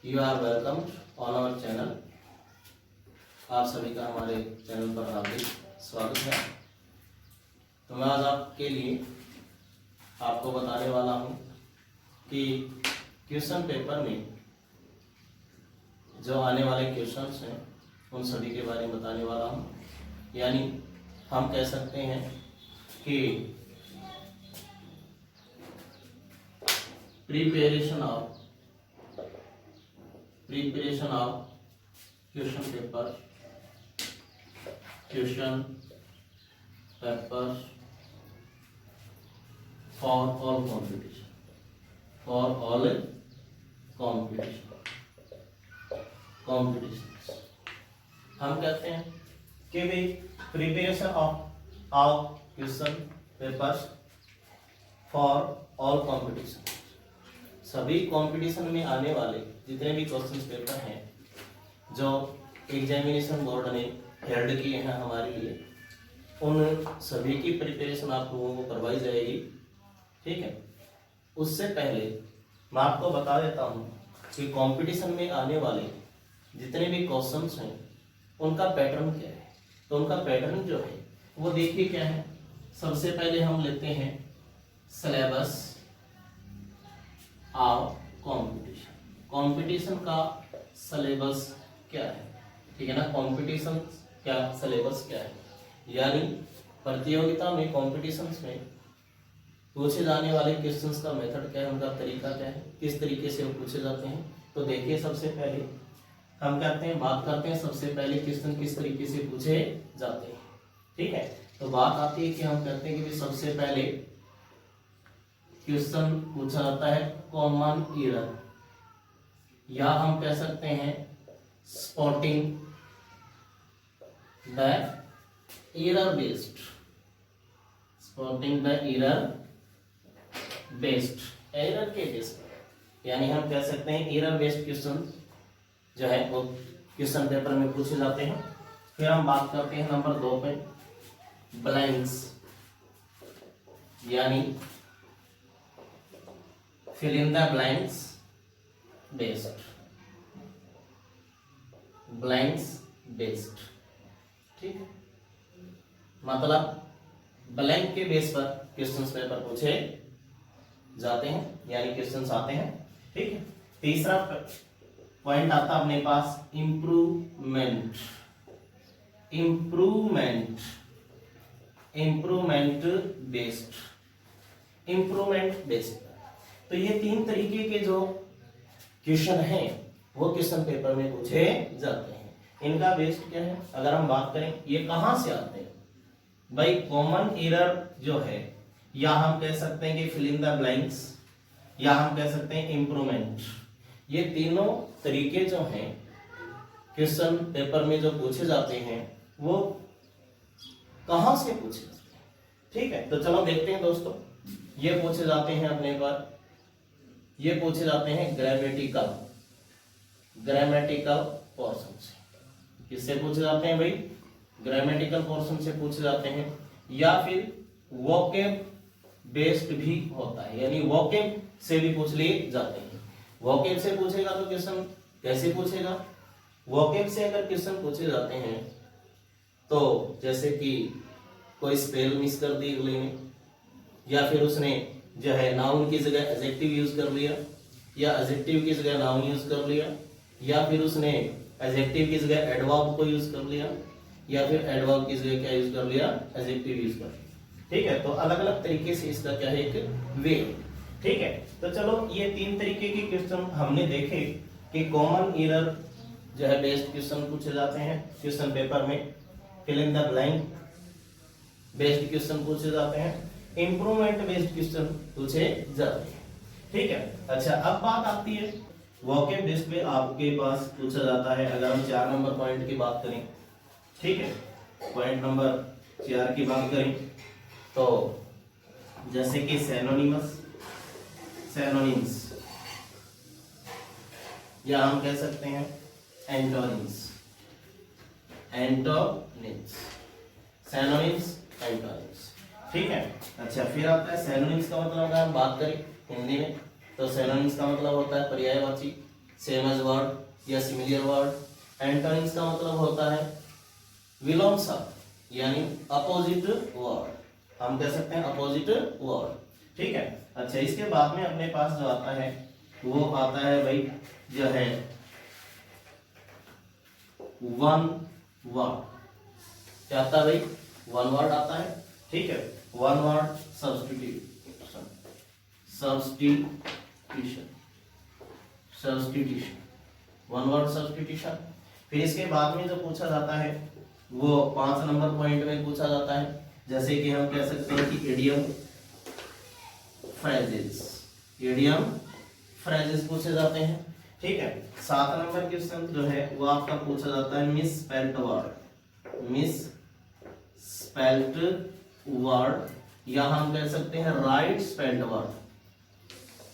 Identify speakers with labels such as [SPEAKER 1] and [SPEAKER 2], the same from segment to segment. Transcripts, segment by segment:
[SPEAKER 1] You are welcome on our channel. आप सभी का हमारे चैनल पर हार्दिक स्वागत है। तो मैं आज आपके लिए आपको बताने वाला हूँ कि क्वेश्चन पेपर में जो आने वाले क्वेश्चंस हैं उन सभी के बारे में बताने वाला हूँ। यानी हम कह सकते हैं कि preparation of question paper for all competition. हम कहते हैं कि भाई preparation of question papers for all competition, सभी कंपटीशन में आने वाले जितने भी क्वेश्चन पेपर हैं जो एग्जामिनेशन बोर्ड ने हेल्ड किए हैं हमारे लिए, उन सभी की प्रिपरेशन आप लोगों को करवाई जाएगी। ठीक है, उससे पहले मैं आपको बता देता हूं कि कंपटीशन में आने वाले जितने भी क्वेश्चंस हैं उनका पैटर्न क्या है। तो उनका पैटर्न जो है वो देखिए क्या है। सबसे पहले हम लेते हैं सिलेबस ऑफ कंपटीशन का सिलेबस क्या है। ठीक है ना, कंपटीशन का सिलेबस क्या है, यानी प्रतियोगिता में कंपटीशंस में पूछे जाने वाले क्वेश्चंस का मेथड क्या है, उनका तरीका क्या है, किस तरीके से वो पूछे जाते हैं। तो देखिए, सबसे पहले हम बात करते हैं सबसे पहले क्वेश्चन किस तरीके से पूछे जाते हैं। ठीक है, तो बात आती है कि हम कहते हैं कि सबसे पहले क्वेश्चन पूछा जाता है कॉमन एरर, या हम कह सकते हैं spotting the error based, error के बेस्ड। यानी हम कह सकते हैं एरर बेस्ड क्वेश्चन जो है वो क्वेश्चन पेपर में पूछे जाते हैं। फिर हम बात करते हैं नंबर 2 पे ब्लैंक्स, यानी fill in the blanks based। ठीक है, मतलब ब्लैंक के बेस पर क्वेश्चंस पेपर पूछे जाते हैं, यानी क्वेश्चंस आते हैं। ठीक है, तीसरा पॉइंट आता अपने पास इम्प्रूवमेंट बेस्ड। तो ये 3 तरीके के जो क्वेश्चन हैं वो क्वेश्चन पेपर में पूछे जाते हैं। इनका बेस्ड क्या है, अगर हम बात करें ये कहां से आते हैं भाई। कॉमन एरर जो है, या हम कह सकते हैं कि फिल इन द ब्लैंक्स, या हम कह सकते हैं इम्प्रूवमेंट। ये तीनों तरीके जो हैं क्वेश्चन पेपर में जो पूछे जाते हैं वो कहां से पूछे जाते हैं। ठीक है, तो चलो देखते हैं दोस्तों। ये पूछे जाते हैं अपने पर, ये पूछे जाते हैं ग्रामेटिकल पोर्शन से। किससे पूछे जाते हैं भाई, ग्रामेटिकल पोर्शन से पूछे जाते हैं, या फिर वोकेब बेस्ड भी होता है, यानी वोकेब से भी पूछ लिए जाते हैं। वोकेब से पूछेगा तो क्वेश्चन कैसे पूछेगा, वोकेब से अगर क्वेश्चन पूछे जाते हैं तो जैसे कि कोई स्पेल मिस कर दी अगले में, या फिर उसने जो है नाउन की जगह एडजेक्टिव यूज कर लिया, या एडजेक्टिव की जगह नाउन यूज कर लिया, या फिर उसने एडजेक्टिव की जगह एडवर्ब को यूज कर लिया, या फिर एडवर्ब की जगह क्या यूज कर लिया, एडजेक्टिव यूज कर लिया। ठीक है, तो अलग अलग तरीके से इसका क्या है, एक वे। ठीक है, तो चलो ये 3 तरीके के क्वेश्चन हमने देखे कि कॉमन एरर जो है बेस्ड क्वेश्चन पूछे जाते हैं क्वेश्चन पेपर में, fill in the blank based question पूछे जाते हैं, इंप्रूवमेंट बेस्ड क्वेश्चन पूछे जाते हैं। ठीक है, अच्छा अब बात आती है वोकेब बेस्ड पे आपके पास पूछा जाता है। अगर हम 4 नंबर पॉइंट की बात करें, ठीक है, पॉइंट नंबर 4 की बात करें तो जैसे कि सैनोनिम्स, या हम कह सकते हैं एंटोनिम्स, सैनोनिम्स, एंटोनिम्स। ठीक है, अच्छा फिर आता है सैनोनिम्स का मतलब, अगर हम बात करें हिंदी में तो सैनोनिम्स का मतलब होता है पर्यायवाची सेम एज वर्ड या सिमिलर वर्ड। एंटोनिम्स का मतलब होता है विलोम शब्द यानी अपोजिट वर्ड, हम कह सकते हैं अपोजिट वर्ड, ठीक है। अच्छा, इसके बाद में अपने पास जो आता है वो आता है भाई जो है वन वर्ड। क्या आता है भाई? वन वर्ड आता है, ठीक है। One word substitution, substitution, substitution, one word substitution. फिर इसके बाद में जो पूछा जाता है वो 5 नंबर पॉइंट में पूछा जाता है, जैसे कि हम कह सकते हैं कि इडियम फ्रेजेस, इडियम फ्रेजेस पूछे जाते हैं, ठीक है। 7 नंबर क्वेश्चन जो है वो आपका पूछा जाता है miss spelt word, miss spelt word, या हम कह सकते हैं right spelt word,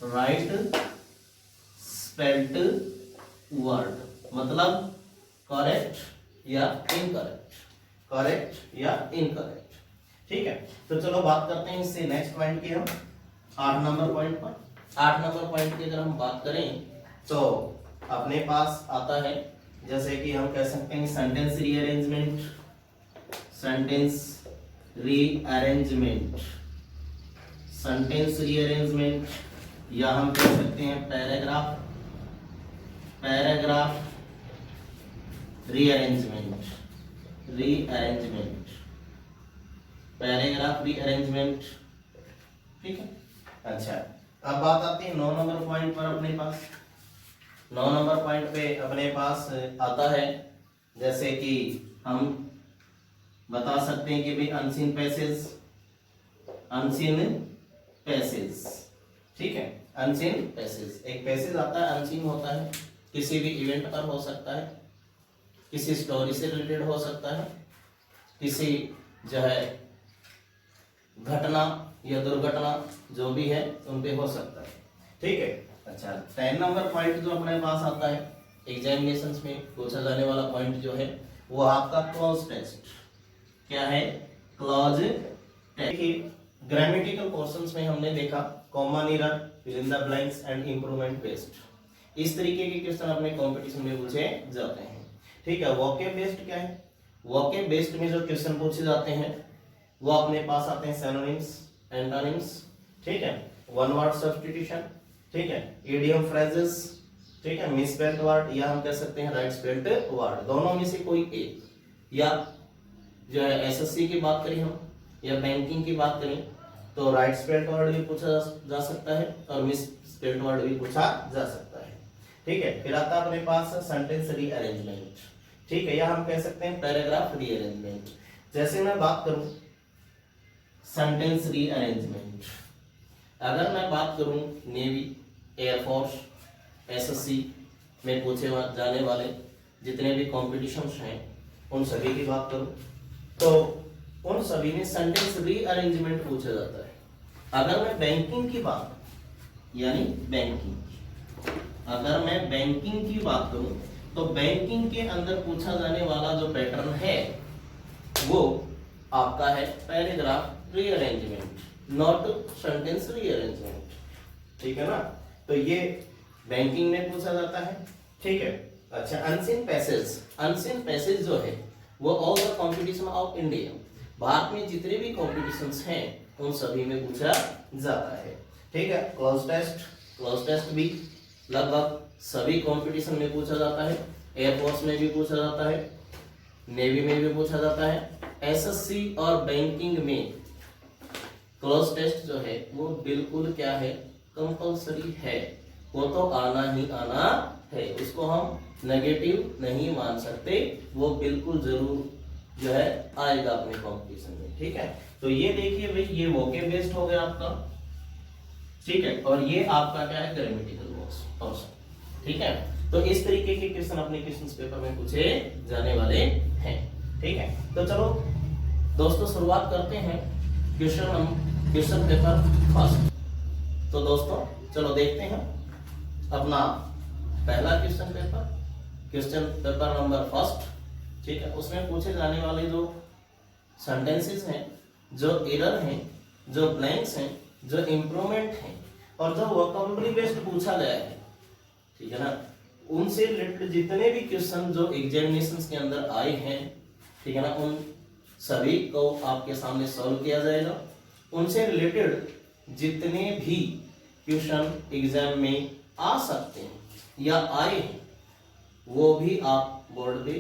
[SPEAKER 1] right spelt word, मतलब करेक्ट या इनकरेक्ट, करेक्ट या इनकरेक्ट, ठीक है। तो चलो बात करते हैं इससे नेक्स्ट पॉइंट की हम 8 नंबर पॉइंट पर। 8 नंबर पॉइंट की अगर हम बात करें तो अपने पास आता है जैसे कि हम कह सकते हैं sentence rearrangement, sentence rearrangement, sentence rearrangement, या हम कह सकते हैं paragraph, paragraph rearrangement, rearrangement, paragraph rearrangement, ठीक है। अच्छा, अब बात आती है 9 नंबर पॉइंट पर। अपने पास 9 नंबर पॉइंट पे अपने पास आता है जैसे कि हम बता सकते हैं कि भाई अनसीन पैसेज, अनसीन पैसेज, ठीक है। अनसीन पैसेज, एक पैसेज आता है अनसीन होता है, किसी भी इवेंट पर हो सकता है, किसी स्टोरी से रिलेटेड हो सकता है, किसी जो है घटना या दुर्घटना जो भी है उन पे हो सकता है, ठीक है। अच्छा, 10 नंबर पॉइंट जो अपने पास आता है एग्जामिनेशंस में पूछा जाने वाला पॉइंट जो है वो आपका क्लॉज टेस्ट। क्या है? Clause test. ग्रामेटिकल पोर्शंस में हमने देखा common error, fill in the blanks and improvement based, इस तरीके के क्वेश्चन अपने कंपटीशन में पूछे जाते हैं, ठीक है। वोकैब बेस्ड क्या है? वोकैब बेस्ड में जो क्वेश्चन पूछे जाते हैं वो अपने पास आते हैं सिनोनिम्स, एंटोनिम्स, ठीक है, वन वर्ड सब्स्टिट्यूशन, ठीक है, इडियम फ्रेजेस, ठीक है, मिसस्पेल्ड वर्ड, या हम कह सकते हैं राइट स्पेल्ड वर्ड, दोनों में से कोई एक, या जो है एसएससी की बात करें हम या बैंकिंग की बात करें तो राइट स्पेल्ड वर्ड भी पूछा जा सकता है और मिस स्पेल्ड वर्ड भी पूछा जा सकता है, ठीक है। फिर आता है अपने पास सेंटेंस रीअरेंजमेंट, ठीक है, या हम कह सकते हैं पैराग्राफ रीअरेंजमेंट। जैसे मैं बात करूं सेंटेंस रीअरेंजमेंट, अगर मैं बात करूं नेवी, एयरफोर्स, एसएससी में पूछे जाने वाले जितने भी कॉम्पिटिशन्स हैं उन सभी की बात करूं तो उन सभी में सेंटेंस रीअरेंजमेंट पूछा जाता है। अगर मैं बैंकिंग की बात, यानी बैंकिंग, अगर मैं बैंकिंग की बात करूं तो बैंकिंग के अंदर पूछा जाने वाला जो पैटर्न है वो आपका है paragraph rearrangement, not sentence rearrangement, ठीक है ना। तो ये बैंकिंग में पूछा जाता है, ठीक है। अच्छा, अनसीन पैसेज, अनसीन पैसेज जो है वो all the competition of India, Bharat में जितने भी कॉम्पिटिशन्स हैं उन सभी में पूछा जाता है, ठीक है। क्लोज टेस्ट, क्लोज टेस्ट भी लगभग सभी कंपटीशन में पूछा जाता है, एयरफोर्स में भी पूछा जाता है, नेवी में भी पूछा जाता है, एसएससी और बैंकिंग में क्लोज टेस्ट जो है वो बिल्कुल क्या है, कंपल्सरी है, वो तो आना ही आना है, उसको हम नेगेटिव नहीं मान सकते, वो बिल्कुल जरूर जो है आएगा अपने कंपटीशन में, ठीक है। तो ये देखिए भाई, ये वोकैब बेस्ड हो गया आपका, ठीक है, और ये आपका क्या है, ग्रामेटिकल पोर्शन, ठीक है। तो इस तरीके के क्वेश्चन अपने क्वेश्चन पेपर में पूछे जाने वाले हैं, ठीक है। तो चलो दोस्तों शुरुआत करते हैं क्वेश्चन पेपर फर्स्ट। तो दोस्तों चलो देखते हैं अपना पहला क्वेश्चन पेपर नंबर फर्स्ट, ठीक है। उसमें पूछे जाने वाले जो सेंटेंसेस हैं, जो एरर हैं, जो ब्लैंक्स हैं, जो इंप्रूवमेंट हैं और जो वोकैबुलरी बेस्ड पूछा गया है, ठीक है ना, उनसे रिलेटेड जितने भी क्वेश्चन जो एग्जामिनेशन के अंदर आए हैं, ठीक है ना, उन सभी को आपके सामने सॉल्व किया जाएगा। उनसे रिलेटेड जितने भी क्वेश्चन एग्जाम में आ सकते हैं या आए हैं वो भी आप बोर्ड पे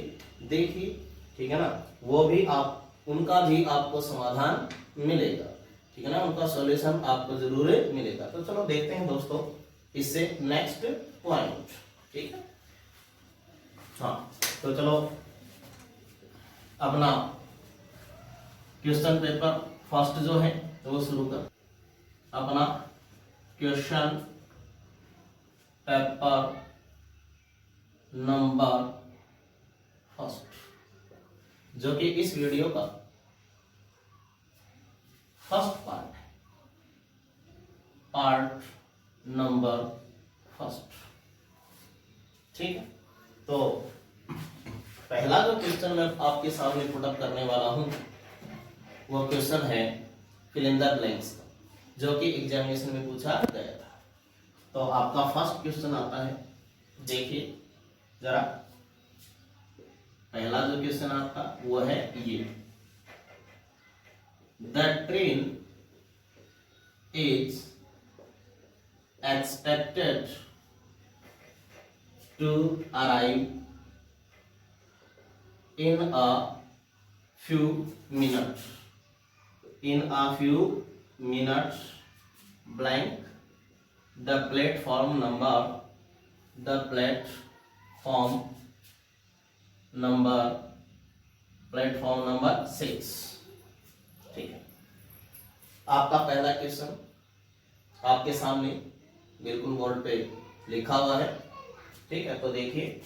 [SPEAKER 1] देखिए, ठीक है ना, वो भी आप उनका भी आपको समाधान मिलेगा, ठीक है ना, उनका सॉल्यूशन आपको जरूर मिलेगा। तो चलो देखते हैं दोस्तों इससे नेक्स्ट पॉइंट, ठीक है। हाँ, तो चलो अपना क्वेश्चन पेपर फर्स्ट जो है तो वो शुरू कर। अपना क्वेश्चन पेपर नंबर फर्स्ट, जो कि इस वीडियो का फर्स्ट पार्ट है, पार्ट नंबर फर्स्ट, ठीक है। तो पहला जो क्वेश्चन मैं आपके सामने पुट अप करने वाला हूं वो क्वेश्चन है फिल इन द ब्लैंक्स का, जो कि एग्जामिनेशन में पूछा गया था। तो आपका फर्स्ट क्वेश्चन आता है, देखिए जरा, पहला जो क्वेश्चन आपका वो है ये, the train is expected to arrive in a few minutes, in a few minutes blank the platform number 6, ठीक है। आपका पहला क्वेश्चन आपके सामने बिल्कुल बोर्ड पे लिखा हुआ है, ठीक है। तो देखिए,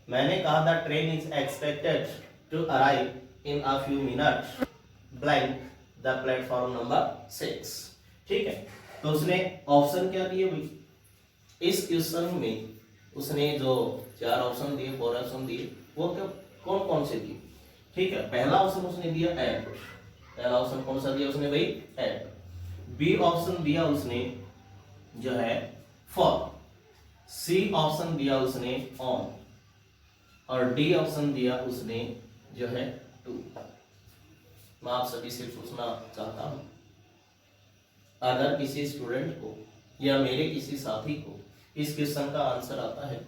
[SPEAKER 1] मैंने कहा the train is expected to arrive in a few minutes blank the platform number 6, ठीक है। तो उसने ऑप्शन क्या दिए भाई, इस क्वेश्चन में उसने जो 4 ऑप्शन दिए, 4 ऑप्शन दिए, वो कौन कौन से दिए, ठीक है। पहला ऑप्शन उसने दिया एट, पहला ऑप्शन कौन सा दिया उसने भाई, एट। बी ऑप्शन दिया उसने जो है फॉर, सी ऑप्शन दिया उसने ऑन, और डी ऑप्शन दिया उसने जो है टू। मैं आप सभी से पूछना चाहता हूं, अगर किसी स्टूडेंट को या मेरे किसी साथी को इस क्वेश्चन का आंसर आता है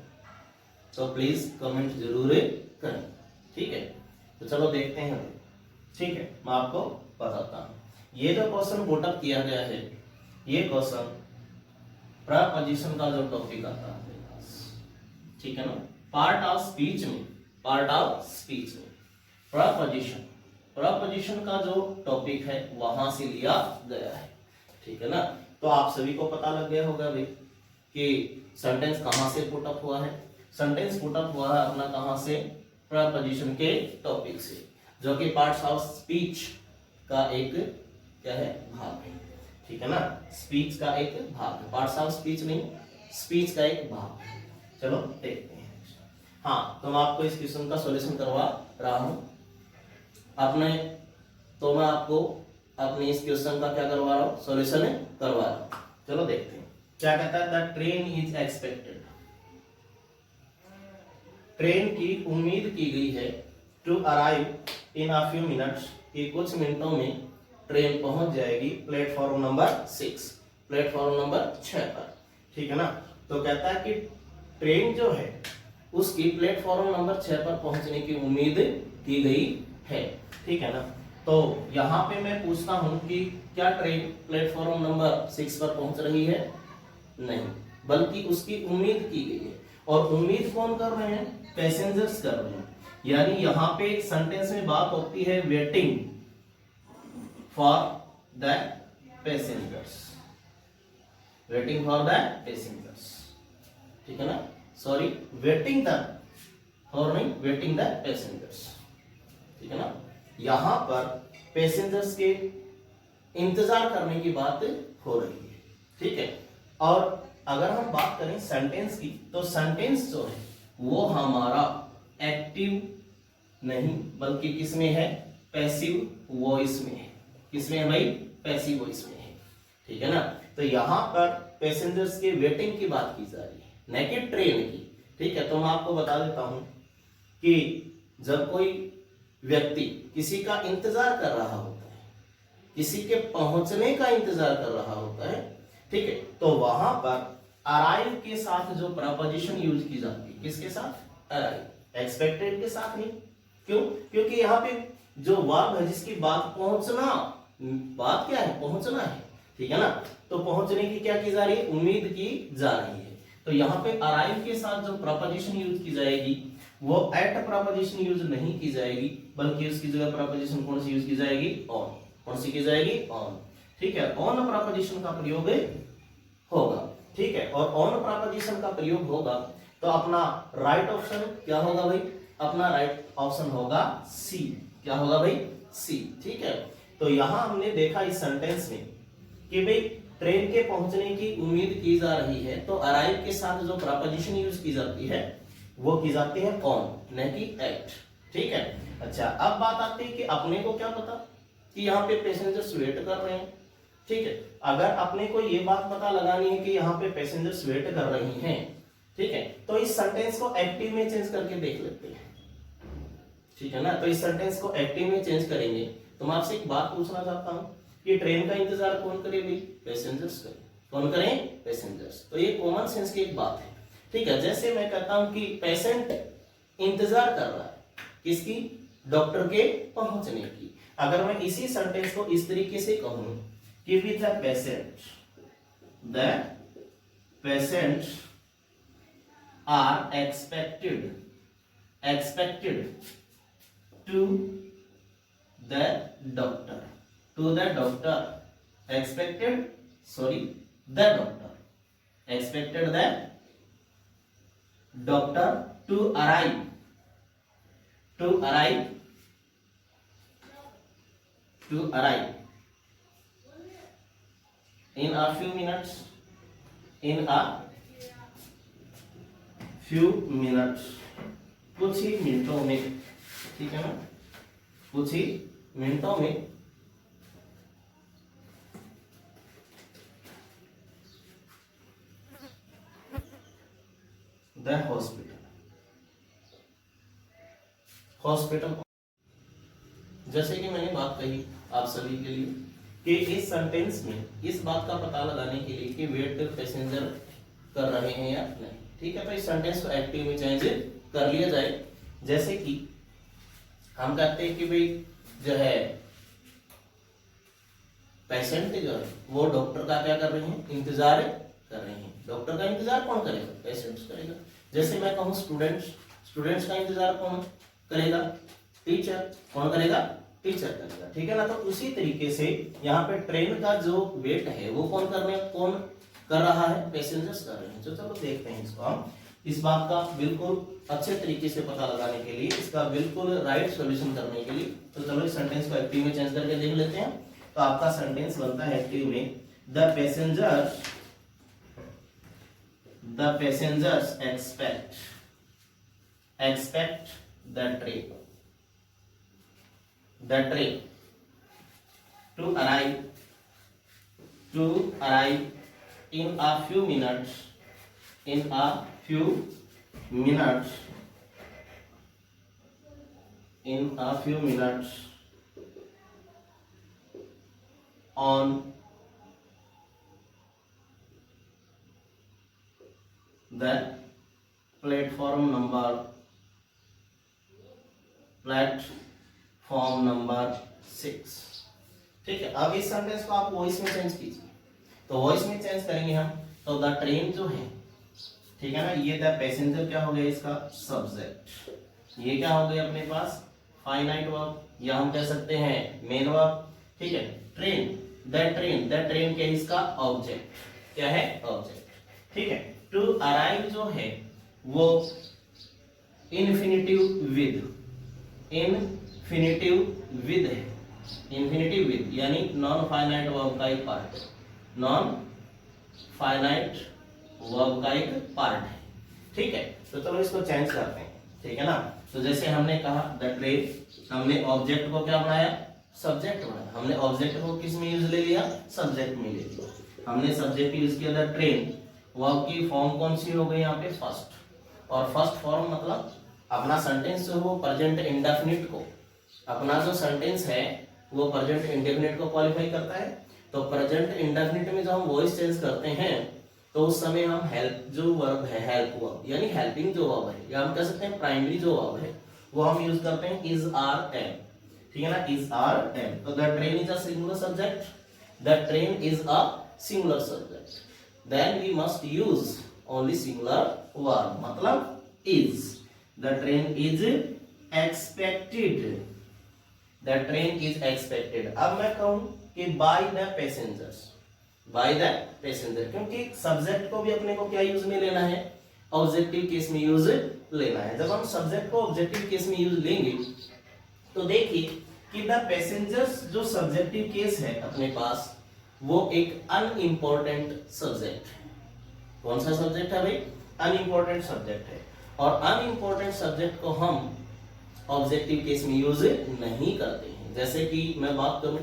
[SPEAKER 1] तो प्लीज कमेंट जरूर करें, ठीक है। तो चलो देखते हैं, ठीक है, मैं आपको बताता हूं। ये जो क्वेश्चन पुट अप किया गया है, ये क्वेश्चन प्रपोजिशन का जो टॉपिक आता है, ठीक है ना, पार्ट ऑफ स्पीच में प्रपोजिशन का जो टॉपिक है वहां से लिया गया है, ठीक है ना। तो आप सभी को पता लग गया होगा भाई कि सेंटेंस कहां से पुट अप हुआ है। सेंटेंस पुट अप हुआ है अपना कहां से, प्रपोजिशन के टॉपिक से, जो कि पार्ट्स ऑफ स्पीच का एक क्या है, भाग है, ठीक है ना, स्पीच का एक भाग है, पार्ट्स ऑफ स्पीच नहीं, स्पीच का एक भाग है। चलो देखते हैं। हाँ, तो मैं आपको इस क्वेश्चन का सॉल्यूशन करवा रहा हूं अपने, तो मैं आपको अपने इस क्वेश्चन का क्या करवा रहा हूं, सॉल्यूशन करवा रहा हूं। चलो देखते हैं क्या कहता है। The train is expected, train की उम्मीद की गई है, to arrive in a few minutes, कि कुछ मिनटों में ट्रेन पहुंच जाएगी प्लेटफॉर्म नंबर 6, प्लेटफॉर्म नंबर 6 पर, ठीक है ना। तो कहता है कि ट्रेन जो है उसकी प्लेटफॉर्म नंबर 6 पर पहुंचने की उम्मीद की गई है, ठीक है ना। तो यहाँ पे मैं पूछता हूं कि क्या ट्रेन प्लेटफॉर्म नंबर 6 पर पहुंच रही है, नहीं, बल्कि उसकी उम्मीद की गई है। और उम्मीद कौन कर रहे हैं, पैसेंजर्स कर रहे हैं। यानी यहाँ पे सेंटेंस में बात होती है waiting for the passengers, waiting for the passengers, ठीक है ना, सॉरी, वेटिंग द, और नहीं, वेटिंग द पैसेंजर्स, ठीक है ना। यहां पर पैसेंजर्स के इंतजार करने की बात हो रही है, ठीक है। और अगर हम बात करें सेंटेंस की, तो सेंटेंस जो है वो हमारा एक्टिव नहीं बल्कि किसमें है, पैसिव वॉइस में है। किसमें है भाई, पैसिव वॉइस में है, ठीक है ना। तो यहां पर पैसेंजर्स के वेटिंग की बात की जा रही है, न कि ट्रेन की। ठीक है, तो मैं आपको बता देता हूं कि जब कोई व्यक्ति किसी का इंतजार कर रहा होता है, किसी के पहुंचने का इंतजार कर रहा होता है, ठीक है, तो वहां पर अराइव के साथ जो प्रपोजिशन यूज की जाती है, किसके साथ? अराइव, एक्सपेक्टेड के साथ नहीं। क्यों? क्योंकि यहाँ पे जो वर्ब है जिसकी बात पहुंचना, बात क्या है? पहुंचना है, ठीक है ना, तो पहुंचने की क्या की जा रही है? उम्मीद की जा रही है। तो यहाँ पे अराइव के साथ जो प्रपोजिशन यूज की जाएगी वो एट प्रपोजिशन यूज नहीं की जाएगी, बल्कि उसकी जगह प्रपोजिशन कौन सी यूज की जाएगी? ऑन। कौन सी की जाएगी? ऑन। ठीक है, ऑन प्रपोजिशन का प्रयोग होगा, ठीक है, और ऑन प्रपोजिशन का प्रयोग होगा तो अपना राइट ऑप्शन क्या होगा भाई? अपना राइट ऑप्शन होगा सी। क्या होगा भाई? सी। ठीक है, तो यहां हमने देखा इस सेंटेंस में कि भाई ट्रेन के पहुंचने की उम्मीद की जा रही है, तो अराइव के साथ जो प्रपोजिशन यूज की जाती है वो की जाती है ऑन, न कि एट। ठीक है, अच्छा अब बात आती है कि अपने को क्या पता कि यहाँ पे पैसेंजर्स वेट कर रहे हैं। ठीक है, अगर अपने को ये बात पता लगानी है कि यहाँ पे पैसेंजर्स वेट कर रही हैं, ठीक है, तो इस सेंटेंस को एक्टिव में चेंज करके देख लेते हैं। ठीक है ना, तो इस सेंटेंस को एक्टिव में चेंज करेंगे तो मैं आपसे एक बात पूछना चाहता हूं कि ट्रेन का इंतजार कौन करे भाई? पैसेंजर्स करें। कौन करें? पैसेंजर्स। तो ये कॉमन सेंस की एक बात है। ठीक है, जैसे मैं कहता हूं कि पेशेंट इंतजार कर रहा है किसकी? डॉक्टर के पहुंचने की। अगर मैं इसी सेंटेंस को इस तरीके से कहूं कि with the patient are expected to the doctor, the doctor expected the doctor to arrive in a few minutes, कुछ ही मिनटों में। ठीक है ना, कुछ ही मिनटों में द हॉस्पिटल। जैसे कि मैंने बात कही आप सभी के लिए कि इस सेंटेंस में इस बात का पता लगाने के लिए कि वेट पैसेंजर कर रहे हैं या नहीं। ठीक है, तो इस सेंटेंस को एक्टिव में चेंज कर लिया जाए। जैसे कि हम कहते हैं कि भाई जो है पेशेंट जो है वो डॉक्टर का क्या कर रहे हैं? इंतजार कर रहे हैं। डॉक्टर का इंतजार कौन करेगा? पेशेंट्स करेगा। जैसे मैं कहूँ स्टूडेंट्स का इंतजार कौन करेगा? टीचर। कौन करेगा? टीचर करेगा। ठीक है ना, तो उसी तरीके से यहाँ पे ट्रेन का जो वेट है वो कौन कर रहा है? पैसेंजर्स कर रहे हैं। तो चलो देखते हैं इसको हम। इस बात का बिल्कुल अच्छे तरीके से पता लगाने के लिए, इसका बिल्कुल राइट सॉल्यूशन करने के लिए, तो चलो इस सेंटेंस को एक्टिव में चेंज करके देख लेते हैं। तो आपका सेंटेंस बनता है एक्टिव में the passengers expect the train to arrive in a few minutes on the platform number 6। ठीक है, अब इस सेंटेंस को आप वॉइस में चेंज कीजिए। तो वॉइस में चेंज करेंगे हम, तो द ट्रेन जो है, ठीक है ना, ये द पैसेंजर क्या हो गया? इसका सब्जेक्ट। ये क्या हो गया अपने पास? फाइनाइट वर्ब, या हम कह सकते हैं मेन वर्ब। ठीक है, द ट्रेन क्या है? इसका ऑब्जेक्ट। क्या है? ऑब्जेक्ट। ठीक है, टू अराइव जो है वो इन्फिनिटिव विद है। इन्फिनिटिव विद यानी नॉन फाइनाइट वर्ब का एक पार्ट है। नॉन फाइनाइट वर्ब का एक पार्ट है। ठीक है, तो चलो इसको चेंज करते हैं। ठीक है ना, तो जैसे हमने कहा द ट्रेन, हमने ऑब्जेक्ट को क्या बनाया? सब्जेक्ट बनाया। हमने ऑब्जेक्ट को किस में यूज ले लिया? सब्जेक्ट में ले लिया। हमने सब्जेक्ट यूज किया द ट्रेन। वर्ब की फॉर्म कौन सी हो गई यहाँ पे? फर्स्ट। और फर्स्ट फॉर्म मतलब अपना सेंटेंस जो वो प्रेजेंट इंडेफिनिट को, अपना जो सेंटेंस है वो प्रेजेंट इंडेफिनिट को क्वालिफाई करता है। तो प्रेजेंट इंडेफिनिट में जब हम वॉइस चेंज करते हैं तो उस समय हम हेल्प जो वर्ब है, हेल्प वर्ब यानी हेल्पिंग जो वर्ब है, या हम कह सकते हैं प्राइमरी जो वर्ब है, वो हम यूज करते हैं इज आर एम, ठीक है ना, इज आर एम। तो the train is a singular subject, the train is a singular subject, then we must use only singular verb, मतलब is. The train is expected, the train is expected. अब मैं कहूं कि by the passengers, by the passenger, क्योंकि subject को भी अपने को क्या यूज में लेना है, ऑब्जेक्टिव केस में यूज लेना है। जब हम सब्जेक्ट को ऑब्जेक्टिव केस में यूज लेंगे तो देखिए कि द पैसेंजर्स जो सब्जेक्टिव केस है अपने पास, वो एक अनइंपॉर्टेंट सब्जेक्ट है। कौन सा सब्जेक्ट है भाई? अनइंपॉर्टेंट सब्जेक्ट है। और अनइंपॉर्टेंट सब्जेक्ट को हम ऑब्जेक्टिव केस में यूज नहीं करते हैं। जैसे कि मैं बात करूं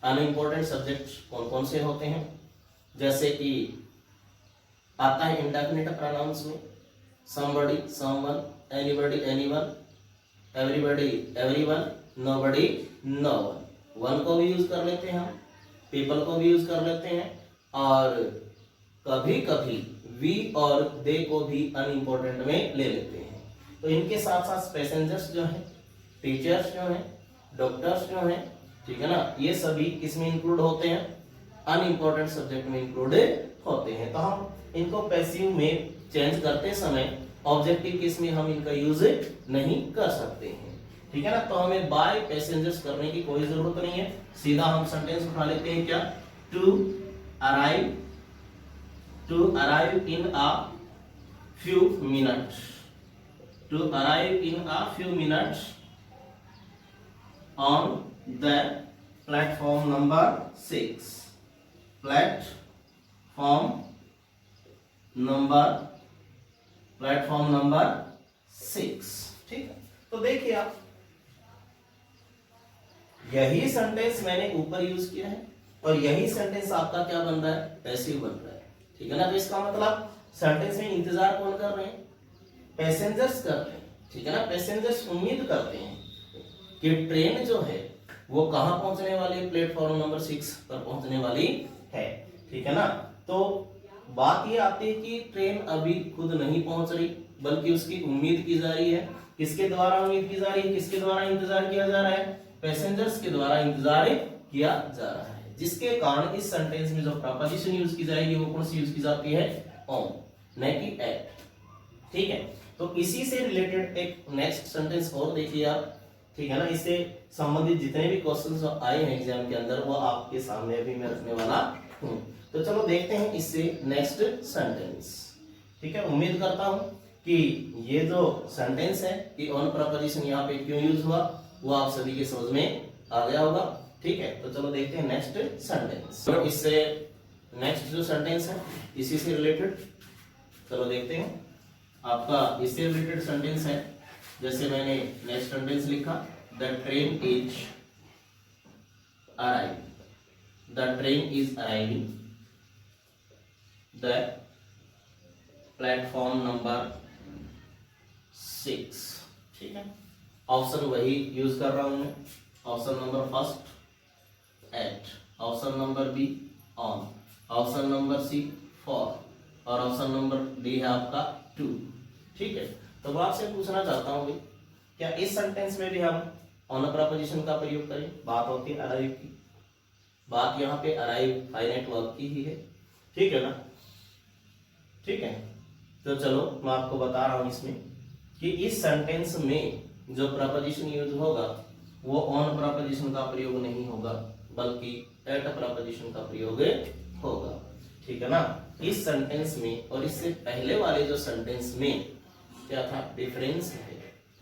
[SPEAKER 1] अनइंपॉर्टेंट सब्जेक्ट कौन कौन से होते हैं, जैसे कि आता है इंडेफिनिट प्रोनाउंस में somebody, someone, anybody, anyone, everybody, everyone, nobody, no one। One को भी यूज कर लेते हैं हम, पीपल को भी यूज कर लेते हैं, और कभी कभी वी और दे को भी अनइंपॉर्टेंट में ले लेते हैं। तो इनके साथ साथ पैसेंजर्स जो है, टीचर्स जो है, डॉक्टर्स जो है, ठीक है ना, ये सभी किसमें इंक्लूड होते हैं? अनइंपॉर्टेंट सब्जेक्ट में इंक्लूड होते हैं। तो हम इनको पैसिव में चेंज करते समय ऑब्जेक्टिव केस में हम इनका यूज नहीं कर सकते हैं, ठीक है ना। तो हमें बाय पैसेंजर्स करने की कोई जरूरत नहीं है, सीधा हम सेंटेंस उठा लेते हैं क्या, to arrive in a few minutes, to arrive in a few minutes on the platform number 6, platform number 6, ठीक है। तो देखिए आप, यही सेंटेंस मैंने ऊपर यूज किया है और यही सेंटेंस आपका क्या बन रहा है, पैसिव बन रहा है, ठीक है ना। तो इसका मतलब सेंटेंस में इंतजार कौन कर रहे हैं, पैसेंजर्स कर रहे हैं, ठीक है ना। पैसेंजर्स उम्मीद करते हैं कि ट्रेन जो है वो कहां पहुंचने वाली है, प्लेटफॉर्म नंबर 6 पर पहुंचने वाली है, ठीक है ना। तो बात ये आती है कि ट्रेन अभी खुद नहीं पहुंच रही, बल्कि उसकी उम्मीद की जा रही है। किसके द्वारा उम्मीद की जा रही है, किसके द्वारा इंतजार किया जा रहा है, पैसेंजर्स के द्वारा इंतजार किया जा रहा है, जिसके कारण इस सेंटेंस में जो प्रपोजिशन यूज की जाएगी वो कौन सी यूज की जाती है, ऑन, न कि एट, ठीक है। तो इसी से रिलेटेड एक नेक्स्ट सेंटेंस और देखिए आप, ठीक है ना। इससे संबंधित जितने भी क्वेश्चंस आए हैं एग्जाम के अंदर वो आपके सामने अभी मैं रखने वाला हूं। तो चलो देखते हैं इससे नेक्स्ट सेंटेंस, ठीक है। उम्मीद करता हूं कि ये जो सेंटेंस है कि ऑन प्रपोजिशन यहाँ पे क्यों यूज हुआ वो आप सभी के समझ में आ गया होगा, ठीक है। तो चलो देखते हैं नेक्स्ट सेंटेंस। तो इससे नेक्स्ट जो सेंटेंस है इसी से रिलेटेड, चलो देखते हैं। आपका इससे रिलेटेड सेंटेंस है, जैसे मैंने नेक्स्ट सेंटेंस लिखा, the train is arrive, the train is arriving the platform number 6, ठीक है। ऑप्शन वही यूज कर रहा हूं मैं, option number first at, option number B on, option number C for, और ऑप्शन नंबर डी है आपका 2, ठीक है। तो मैं आपसे पूछना चाहता हूं भाई, क्या इस सेंटेंस में भी हम ऑन प्रपोजिशन का प्रयोग करें? बात होती है अराइव की, बात यहाँ पे अराइव फाइनाइट वर्ब की ही है, ठीक है ना, ठीक है। तो चलो मैं आपको बता रहा हूं इसमें कि इस सेंटेंस में जो प्रपोजिशन यूज होगा वो ऑन प्रपोजिशन का प्रयोग नहीं होगा, बल्कि एट प्रपोजिशन का प्रयोग होगा, ठीक है ना। इस सेंटेंस में और इससे पहले वाले जो सेंटेंस में क्या था, डिफरेंस है,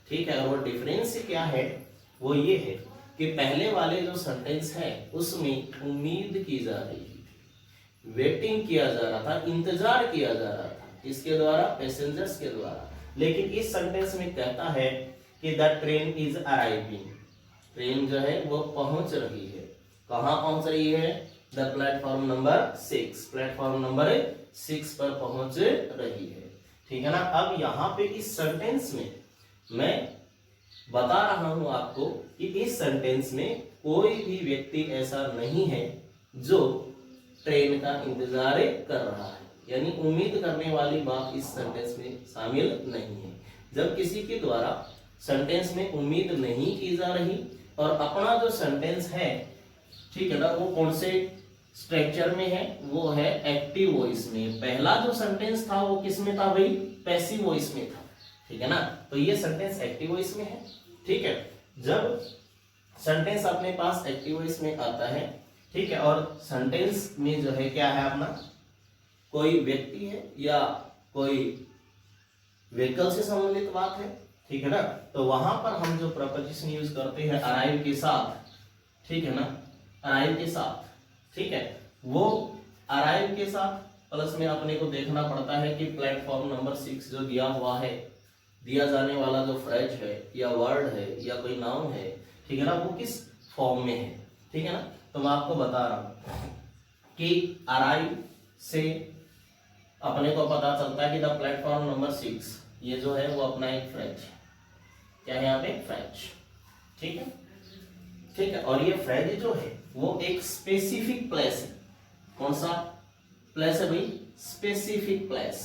[SPEAKER 1] ठीक है। और वो डिफरेंस क्या है, वो ये है कि पहले वाले जो सेंटेंस है उसमें उम्मीद की जा रही थी, वेटिंग किया जा रहा था, इंतजार किया जा रहा था, इसके द्वारा, पैसेंजर्स के द्वारा। लेकिन इस सेंटेंस में कहता है कि the train is arriving, train जो है वो पहुंच रही है, कहां पहुंच रही है, the platform number 6, platform number 6 पर पहुंच रही है, ठीक है ना। अब यहाँ पे इस सेंटेंस में मैं बता रहा हूं आपको कि इस सेंटेंस में कोई भी व्यक्ति ऐसा नहीं है जो ट्रेन का इंतजार कर रहा है, यानी उम्मीद करने वाली बात इस सेंटेंस में शामिल नहीं है। जब किसी के द्वारा सेंटेंस में उम्मीद नहीं की जा रही और अपना जो सेंटेंस है, ठीक है ना, वो कौन से स्ट्रक्चर में है, वो है एक्टिव वॉइस में। पहला जो सेंटेंस था वो किस में था भाई, पैसिव वॉइस में था, ठीक है ना। तो ये सेंटेंस एक्टिव वॉइस में है, ठीक है। जब सेंटेंस अपने पास एक्टिव वॉइस में आता है, ठीक है, और सेंटेंस में जो है क्या है अपना, कोई व्यक्ति है या कोई व्हीकल से संबंधित बात है, ठीक है ना, तो वहां पर हम जो प्रपोजिशन यूज करते हैं अराइव के साथ, ठीक है ना, अराइव के साथ, ठीक है, वो अराइव के साथ प्लस में अपने को देखना पड़ता है कि प्लेटफॉर्म नंबर 6 जो दिया हुआ है, दिया जाने वाला जो फ्रेज है या वर्ड है या कोई नाउन है, ठीक है ना, वो किस फॉर्म में है, ठीक है ना। तो मैं आपको बता रहा हूं कि अराइव से अपने को पता चलता है कि द प्लेटफॉर्म नंबर 6, ये जो है वो अपना एक फ्रेज है, क्या है यहाँ पे, फ्रेज, ठीक है, ठीक है। और ये फ्रेज जो है वो एक स्पेसिफिक प्लेस है। कौन सा प्लेस है भाई, स्पेसिफिक प्लेस,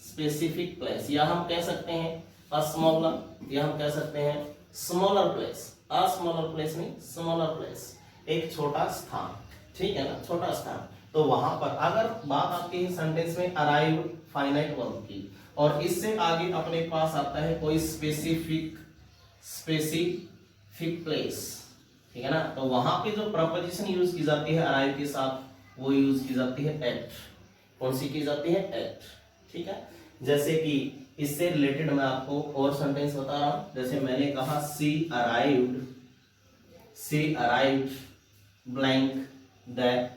[SPEAKER 1] स्पेसिफिक प्लेस, या हम कह सकते हैं अ स्मॉलर, या हम कह सकते हैं smaller place, a smaller place नहीं, स्मॉलर प्लेस, एक छोटा स्थान, ठीक है ना, छोटा स्थान। तो वहां पर अगर बात आपके सेंटेंस में अराइव फाइनाइट वर्ब की और इससे आगे अपने पास आता है कोई स्पेसिफिक प्लेस, ठीक है ना, तो वहां पे जो प्रपोजिशन यूज की जाती है अराइव के साथ वो यूज की जाती है एट। कौन सी की जाती है, एट, ठीक है। जैसे कि इससे रिलेटेड मैं आपको और सेंटेंस बता रहा हूं, जैसे मैंने कहा she arrived blank the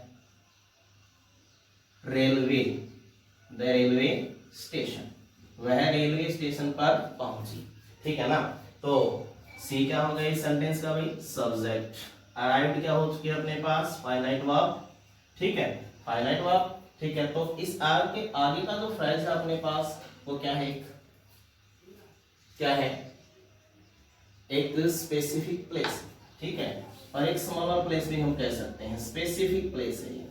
[SPEAKER 1] railway station, वह रेलवे स्टेशन पर पहुंची, ठीक है ना। तो सी क्या हो गया इस सेंटेंस का भाई, सब्जेक्ट। अराइव्ड क्या हो चुकी है अपने पास, फाइनाइट वर्ब, ठीक है, फाइनाइट वर्ब, ठीक है। तो इस आगे का जो फ्रेज है अपने पास वो क्या है, एक स्पेसिफिक प्लेस, ठीक है, और एक स्मॉलर प्लेस भी हम कह सकते हैं, स्पेसिफिक प्लेस है ये।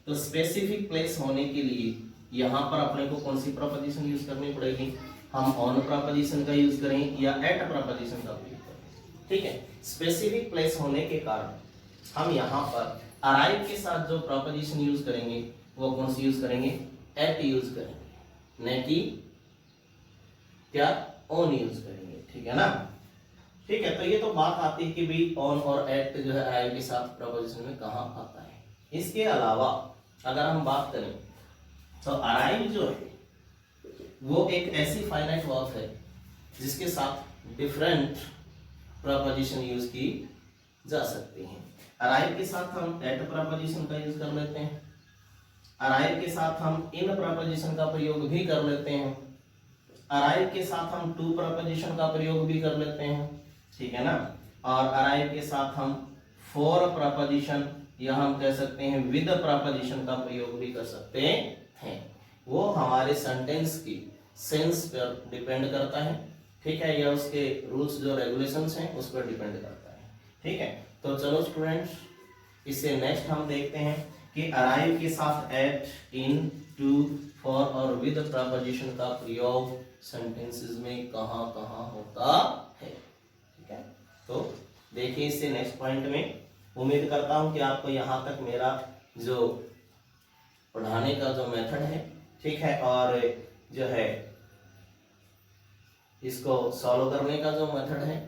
[SPEAKER 1] तो स्पेसिफिक प्लेस होने के लिए यहाँ पर अपने को कौन सी प्रपोजिशन यूज करनी पड़ेगी, हम ऑन प्रपोजिशन का यूज करें या एट प्रपोजिशन का प्रयोग करें, ठीक है। स्पेसिफिक प्लेस होने के कारण हम यहाँ पर अराइव के साथ जो प्रपोजिशन यूज करेंगे वो कौन सी यूज करेंगे, एट यूज करेंगे, न कि क्या, ऑन यूज करेंगे, ठीक है ना, ठीक है। तो ये तो बात आती है कि भाई ऑन और एट जो है अराइव के साथ प्रपोजिशन में कहाँ आता है। इसके अलावा अगर हम बात करें तो अराइव जो है वो एक ऐसी फाइनाइट वर्ब है जिसके साथ डिफरेंट प्रपोजिशन यूज की जा सकती हैं। अराइव के साथ हम एट प्रपोजिशन का यूज कर लेते हैं, अराइव के साथ हम इन प्रपोजिशन का प्रयोग भी कर लेते हैं, अराइव के साथ हम टू प्रपोजिशन का प्रयोग भी कर लेते हैं, ठीक है ना, और अराइव के साथ हम फॉर प्रपोजिशन या हम कह सकते हैं विद प्रपोजिशन का प्रयोग भी कर सकते हैं। वो हमारे सेंटेंस की सेंस पर डिपेंड करता है, ठीक है, या उसके रूल्स जो रेगुलेशंस हैं उस पर डिपेंड करता है, ठीक है। तो चलो स्टूडेंट्स, इससे नेक्स्ट हम देखते हैं कि अराइव के साथ एट, इन, टू, फॉर और विद प्रपोजिशन का प्रयोग सेंटेंसेस में कहां कहां होता है, ठीक है। तो देखिए इससे नेक्स्ट पॉइंट में, उम्मीद करता हूं कि आपको यहां तक मेरा जो पढ़ाने का जो मेथड है, ठीक है, और जो है इसको सॉल्व करने का जो मेथड है,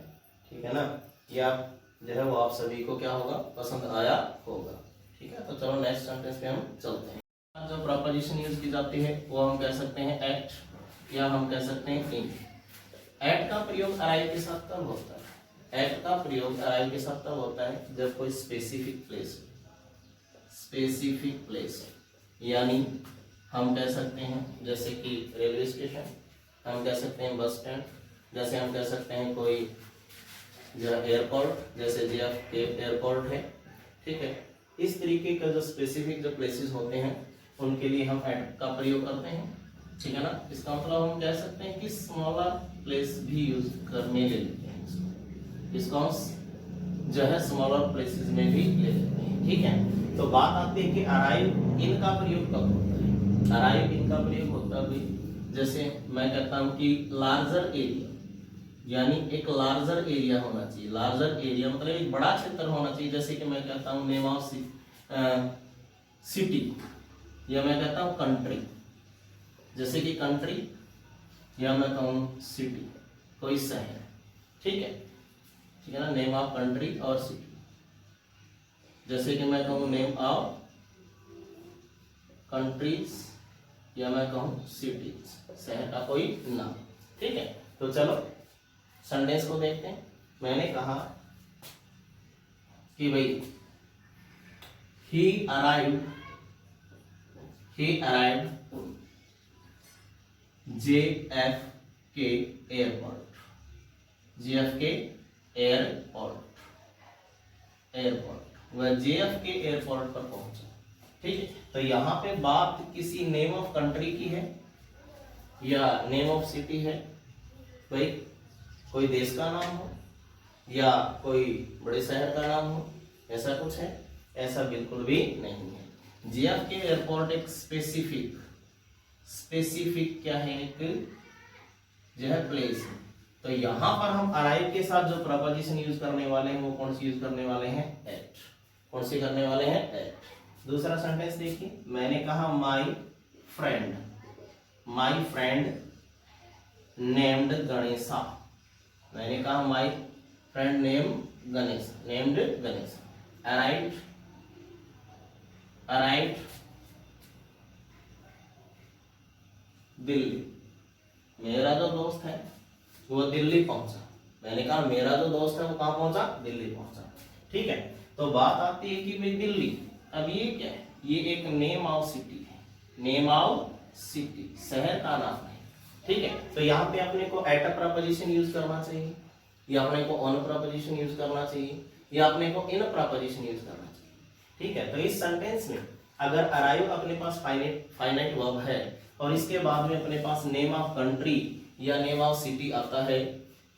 [SPEAKER 1] ठीक है ना, ये आप जो है वो आप सभी को क्या होगा, पसंद आया होगा, ठीक है। तो चलो नेक्स्ट सेंटेंस पे हम चलते हैं। जो प्रपोजिशन यूज की जाती है वो हम कह सकते हैं एट या हम कह सकते हैं इन। एट का प्रयोग अराइव के साथ कब होता है, एट का प्रयोग अराइव के साथ तब होता है जब कोई स्पेसिफिक प्लेस, यानी हम कह सकते हैं जैसे कि रेलवे स्टेशन, हम कह सकते हैं बस स्टैंड, जैसे हम कह सकते हैं कोई जो एयरपोर्ट, जैसे JFK एयरपोर्ट है, ठीक है। इस तरीके का जो स्पेसिफिक जो प्लेसेस होते हैं उनके लिए हम एट का प्रयोग करते हैं, ठीक है ना। इसका मतलब हम कह सकते हैं कि स्मॉलर प्लेस भी यूज करने ले लेते हैं इसको हम जो है स्मॉलर प्लेसेस में भी ले लेते हैं। ठीक है, तो बात आती है कि अराइव इन का प्रयोग कब होता है। अराइव इन का प्रयोग होता है जैसे मैं कहता हूं कि लार्जर एरिया, यानी एक लार्जर एरिया होना चाहिए। लार्जर एरिया मतलब एक बड़ा क्षेत्र होना चाहिए। जैसे कि मैं कहता हूं नेम ऑफ सिटी, या मैं कहता हूं कंट्री, जैसे कि कंट्री, या मैं कहूं सिटी, कोई शहर। ठीक है, ठीक है ना, नेम ऑफ कंट्री और सिटी। जैसे कि मैं कहूं नेम ऑफ कंट्रीज, या मैं कहूं सिटीज, शहर का कोई नाम। ठीक है, तो चलो सेंटेंस को देखते हैं। मैंने कहा कि भाई he arrived JFK airport, JFK airport, वह JFK एयरपोर्ट पर पहुंचा। ठीक है, तो यहाँ पे बात किसी नेम ऑफ कंट्री की है या नेम ऑफ सिटी है? भाई कोई देश का नाम हो या कोई बड़े शहर का नाम हो, ऐसा कुछ है? ऐसा बिल्कुल भी नहीं है। JFK एयरपोर्ट एक स्पेसिफिक क्या है, एक जो है प्लेस है। तो यहां पर हम अराइव के साथ जो प्रपोजिशन यूज करने वाले हैं वो कौन सी यूज करने वाले हैं? एट। कौन सी करने वाले हैं? एट। दूसरा सेंटेंस देखिए, मैंने कहा माई फ्रेंड नेम्ड गणेशा। मैंने कहा my friend named Ganesha arrived Delhi. मेरा जो दोस्त है वो दिल्ली पहुंचा। मैंने कहा मेरा जो दोस्त है वो कहां पहुंचा? दिल्ली पहुंचा। ठीक है, तो बात आती है कि भाई दिल्ली, अब ये क्या है? ये एक नेम ऑफ सिटी है, नेम ऑफ सिटी, शहर का नाम है। ठीक है, तो यहाँ पे अपने को एट अ प्रपोजिशन यूज करना चाहिए, या अपने को ऑन प्रपोजिशन यूज करना चाहिए, या अपने को इन प्रपोजिशन यूज करना चाहिए। ठीक है, तो इस सेंटेंस में अगर अराइव अपने पास फाइनाइट वर्ब है और इसके बाद में अपने पास नेम ऑफ कंट्री या नेम ऑफ सिटी आता है,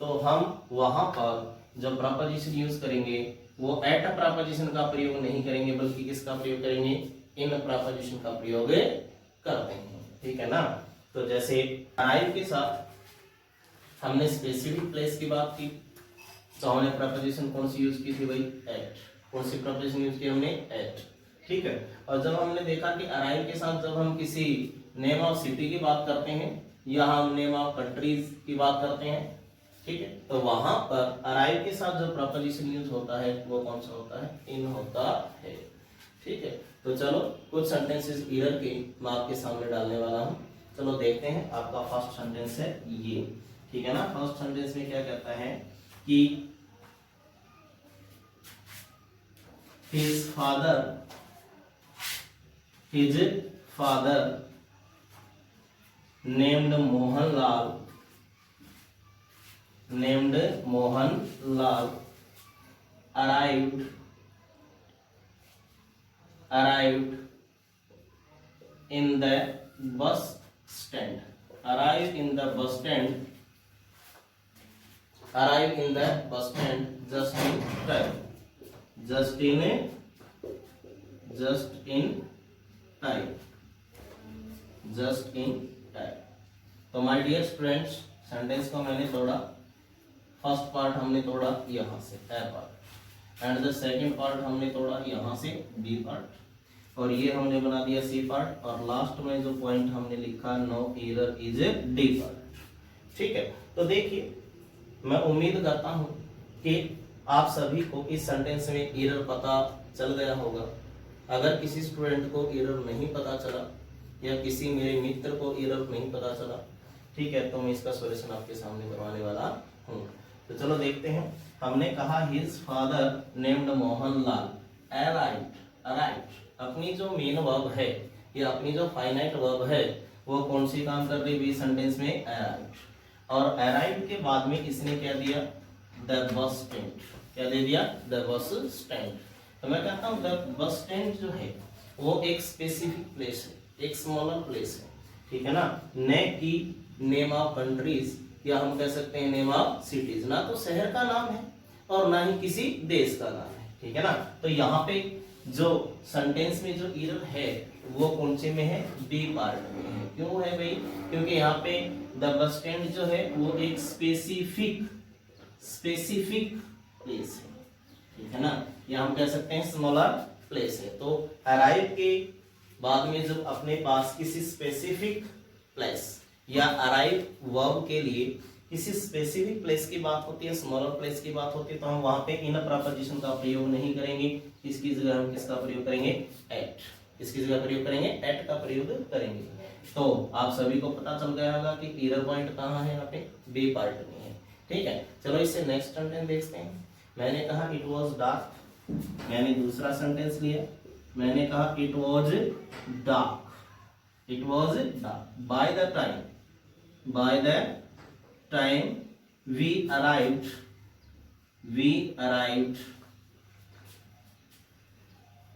[SPEAKER 1] तो हम वहां पर जब प्रपोजिशन यूज करेंगे वो एट अ प्रपोजिशन का प्रयोग नहीं करेंगे, बल्कि किसका प्रयोग करेंगे? इन प्रपोजिशन का प्रयोग करते हैं। ठीक है ना, तो जैसे अराइव के साथ हमने स्पेसिफिक प्लेस की बात की, तो हमने प्रपोजिशन कौन सी यूज की थी भाई? एट। कौन सी प्रपोजिशन यूज की हमने? एट। ठीक है, और जब हमने देखा कि अराइव के साथ जब हम किसी नेम ऑफ सिटी की बात करते हैं या हम नेम ऑफ कंट्रीज की बात करते हैं, ठीक है, तो वहां पर अराइव के साथ जो प्रपोजिशन यूज होता है वो कौन सा होता है? इन होता है। ठीक है, तो चलो कुछ सेंटेंसेस ईयर के मैं आपके सामने डालने वाला हूं। चलो देखते हैं। आपका फर्स्ट सेंटेंस है ये, ठीक है ना। फर्स्ट सेंटेंस में क्या कहता है कि his father named Mohanlal arrived in the bus stand. Arrived in the bus stand just in time. Just in time. तो माय डियर स्टूडेंट्स, सेंटेंस को मैंने तोड़ा। फर्स्ट पार्ट हमने तोड़ा यहाँ से A part, and the second part हमने तोड़ा यहाँ से बी पार्ट, और ये हमने बना दिया सी पार्ट, और लास्ट में जो पॉइंट हमने लिखा no error is a D part. ठीक है, तो देखिए मैं उम्मीद करता हूँ कि आप सभी को इस सेंटेंस में एरर पता चल गया होगा। अगर किसी स्टूडेंट को एरर नहीं पता चला या किसी मेरे मित्र को एरर नहीं पता चला, ठीक है, तो मैं इसका सॉल्यूशन आपके सामने करवाने वाला हूँ। तो चलो देखते हैं। हमने कहा his father named Mohanlal arrived. अपनी जो मेन वर्ब है या अपनी जो फाइनाइट वर्ब है वो कौन सी काम कर रही है सेंटेंस में? अराइव्ड। और अराइव्ड के बाद में इसने क्या दिया? The bus stand. क्या दे दिया? The bus stand. तो मैं कहता हूँ द बस स्टैंड जो है वो एक स्पेसिफिक प्लेस है, एक स्मॉलर प्लेस है। ठीक है ना, न कि नेम ऑफ कंट्रीज, या हम कह सकते हैं नेम ऑफ सिटीज, ना तो शहर का नाम है और ना ही किसी देश का नाम है, ठीक है ना। तो यहाँ पे जो सेंटेंस में जो एरर है वो कौन से में है, बी पार्ट में है। क्यों है भाई, क्योंकि यहाँ पे द बस स्टैंड जो है वो एक स्पेसिफिक प्लेस है, ठीक है ना, या हम कह सकते हैं स्मॉलर प्लेस है। तो अराइव के बाद में जब अपने पास किसी स्पेसिफिक प्लेस या अराइव वर्ब के लिए किसी स्पेसिफिक प्लेस की बात होती है, स्मॉलर प्लेस की बात होती है, तो हम वहां पे इन प्रपोजिशन का प्रयोग नहीं करेंगे। इसकी जगह हम किसका प्रयोग करेंगे, एट। इसकी जगह प्रयोग करेंगे एट का प्रयोग करेंगे। तो आप सभी को पता चल गया होगा कि एरर पॉइंट कहाँ है, यहाँ पे बी पार्ट में है, ठीक है। चलो इससे नेक्स्ट सेंटेंस देखते हैं। मैंने कहा इट वॉज डार्क, मैंने दूसरा सेंटेंस लिया, मैंने कहा it was dark, it was dark by the time we arrived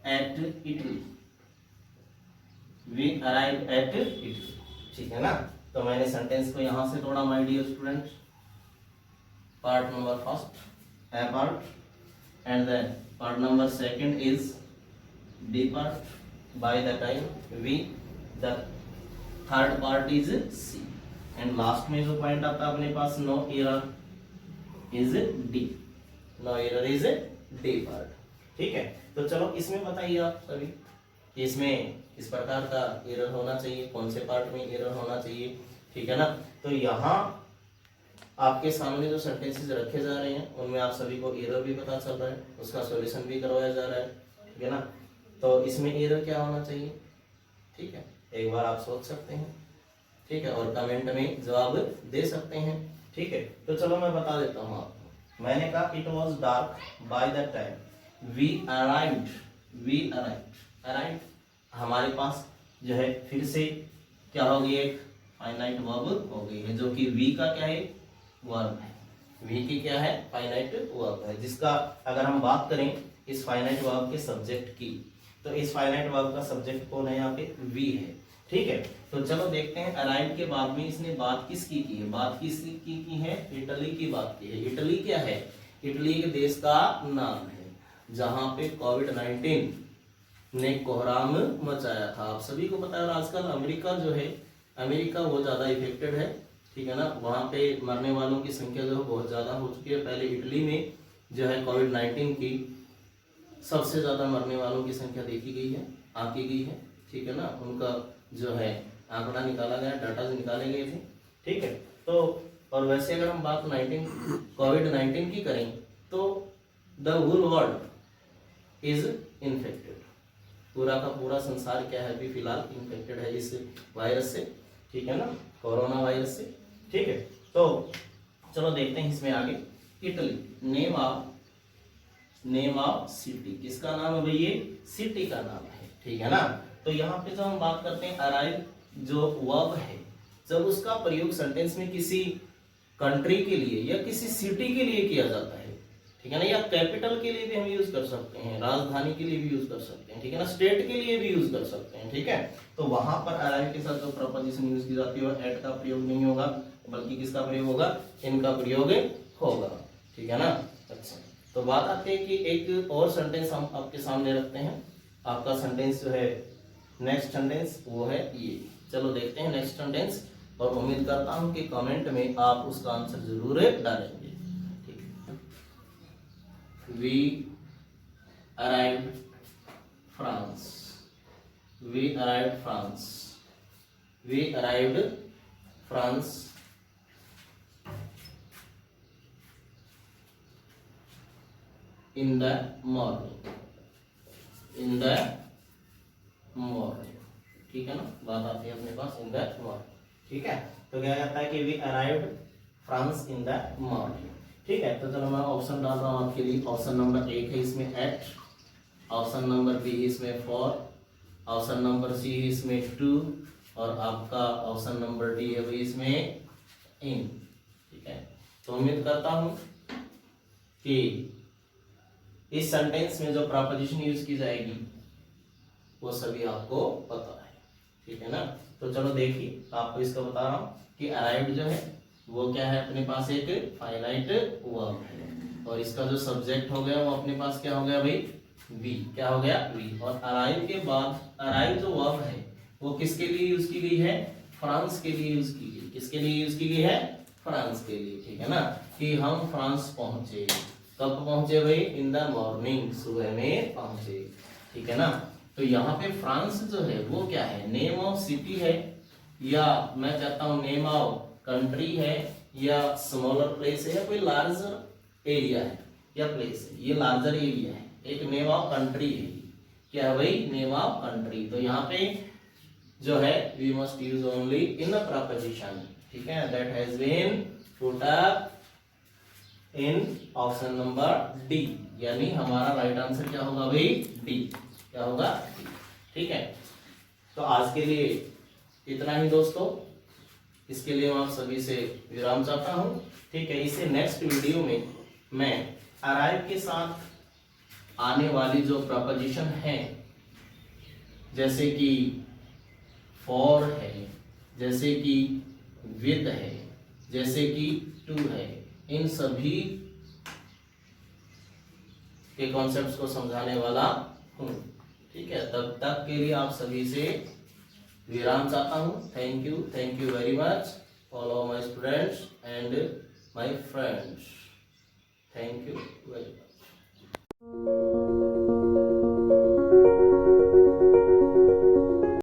[SPEAKER 1] at Italy, ठीक है ना। तो मैंने सेंटेंस को यहां से तोड़ा my dear student, part number first A part, and then part number second is B part by the time we, the third part is C, and last में जो पॉइंट आता है अपने पास no error is D, no error is D part, ठीक है। तो चलो इसमें बताइए आप सभी कि इसमें किस प्रकार का एरर होना चाहिए, कौन से पार्ट में एरर होना चाहिए, ठीक है ना। तो यहाँ आपके सामने जो सेंटेंसेस रखे जा रहे हैं उनमें आप सभी को एरर भी पता चल रहा है, उसका सॉल्यूशन भी करवाया जा रहा है, ठीक है ना। तो इसमें एरर क्या होना चाहिए, ठीक है, एक बार आप सोच सकते हैं, ठीक है, और कमेंट में जवाब दे सकते हैं, ठीक है। तो चलो मैं बता देता हूँ आपको। मैंने कहा it was dark by the time we arrived, हमारे पास जो है फिर से क्या हो गई, एक फाइनाइट वर्ब हो गई है, जो कि वी का क्या है, वर्ब है। वी की क्या है, फाइनाइट वर्ब है, जिसका अगर हम बात करें इस फाइनाइट वर्ब के सब्जेक्ट की, तो इस फाइनाइट वर्ब का सब्जेक्ट कौन है, यहाँ पे वी है, ठीक है। तो चलो देखते हैं अराइव के बाद में इसने बात किसकी की है, बात किसकी की है, इटली की बात की है। इटली क्या है, इटली के देश का नाम है जहां पे कोविड-19 ने कोहराम मचाया था। आप सभी को पता है आजकल अमेरिका जो है, अमेरिका बहुत ज्यादा इफेक्टेड है, ठीक है ना, वहां पे मरने वालों की संख्या जो है बहुत ज्यादा हो चुकी है। पहले इटली में जो है कोविड-19 की सबसे ज्यादा मरने वालों की संख्या देखी गई है, आंकी गई है, ठीक है ना, उनका जो है आंकड़ा निकाला गया, डाटा निकाले गए थे, ठीक है। तो और वैसे अगर हम बात कोविड-19 की करें तो the whole world is infected, पूरा का पूरा संसार क्या है, अभी फिलहाल इन्फेक्टेड है इस वायरस से, ठीक है ना, कोरोना वायरस से, ठीक है। तो चलो देखते हैं इसमें आगे। इटली, नेम ऑफ सिटी, किसका नाम है भाई, ये सिटी का नाम है, ठीक है ना। तो यहाँ पे जब हम बात करते हैं अराइव जो वर्ब है, जब उसका प्रयोग सेंटेंस में किसी कंट्री के लिए या किसी सिटी के लिए किया जाता है, ठीक है ना, या कैपिटल के लिए भी हम यूज कर सकते हैं, राजधानी के लिए भी यूज कर सकते हैं, ठीक है ना, स्टेट के लिए भी यूज कर सकते हैं, ठीक है। तो वहां पर अराइव के साथ जो प्रपोजिशन यूज की जाती है वो एट का प्रयोग नहीं होगा, बल्कि किसका प्रयोग होगा, इनका प्रयोग होगा, ठीक है ना। अच्छा, तो बात आती है कि एक और सेंटेंस हम आपके सामने रखते हैं। आपका सेंटेंस जो है नेक्स्ट सेंटेंस वो है ये। चलो देखते हैं नेक्स्ट सेंटेंस, और उम्मीद करता हूं कि कमेंट में आप उसका आंसर जरूर डालेंगे, ठीक है। We arrived France, we arrived France in the morning, ठीक है ना, बात आती है अपने पास इन द मॉर्निंग, ठीक है। तो क्या कहता है कि we arrived France in the morning, ठीक है। तो चलो मैं ऑप्शन डाल रहा हूँ आपके लिए। ऑप्शन नंबर 1 है इसमें एट, ऑप्शन नंबर बी इसमें 4, ऑप्शन नंबर सी इसमें 2, और आपका ऑप्शन नंबर डी है भाई इसमें इन, ठीक है। तो उम्मीद करता हूँ कि इस सेंटेंस में जो प्रपोजिशन यूज की जाएगी वो सभी आपको पता है, ठीक है। ठीक है ना। तो चलो देखिए, आपको इसका बता रहा हूँ कि अराइव्ड जो है वो क्या है, अपने पास एक फाइनाइट वर्ब है, और इसका जो सब्जेक्ट हो गया वो अपने पास क्या हो गया भाई, वी। क्या हो गया, वी। और अराइव के बाद अराइव जो वर्ब है वो किसके लिए यूज की गई है, फ्रांस के लिए यूज की गई। किसके लिए यूज की गई है, फ्रांस के लिए, ठीक है ना। कि हम फ्रांस पहुंचे, कब पहुंचे भाई, इन द मॉर्निंग, सुबह में पहुंचे, ठीक है ना। तो यहाँ पे फ्रांस जो है वो क्या है, नेम ऑफ सिटी है, या मैं कहता हूँ नेम ऑफ कंट्री है, या स्मॉलर प्लेस है, या कोई लार्जर एरिया है या प्लेस है। ये लार्जर एरिया है, एक नेम ऑफ कंट्री है, क्या है भाई, नेम ऑफ कंट्री। तो यहाँ पे जो है we must use only in a preposition, ठीक है, that has been put up in option number D, यानी हमारा राइट आंसर क्या होगा भाई, डी। क्या होगा, डी, ठीक है। तो आज के लिए इतना ही दोस्तों, इसके लिए मैं आप सभी से विराम चाहता हूं, ठीक है। इसे नेक्स्ट वीडियो में मैं अराइव के साथ आने वाली जो प्रपोजिशन है, जैसे कि फॉर है, जैसे कि विद है, जैसे कि टू है, इन सभी के कॉन्सेप्ट्स को समझाने वाला हूं, ठीक है। तब तक के लिए आप सभी से विराम चाहता हूं। Thank you very much, all of my students and my friends. Thank you very much.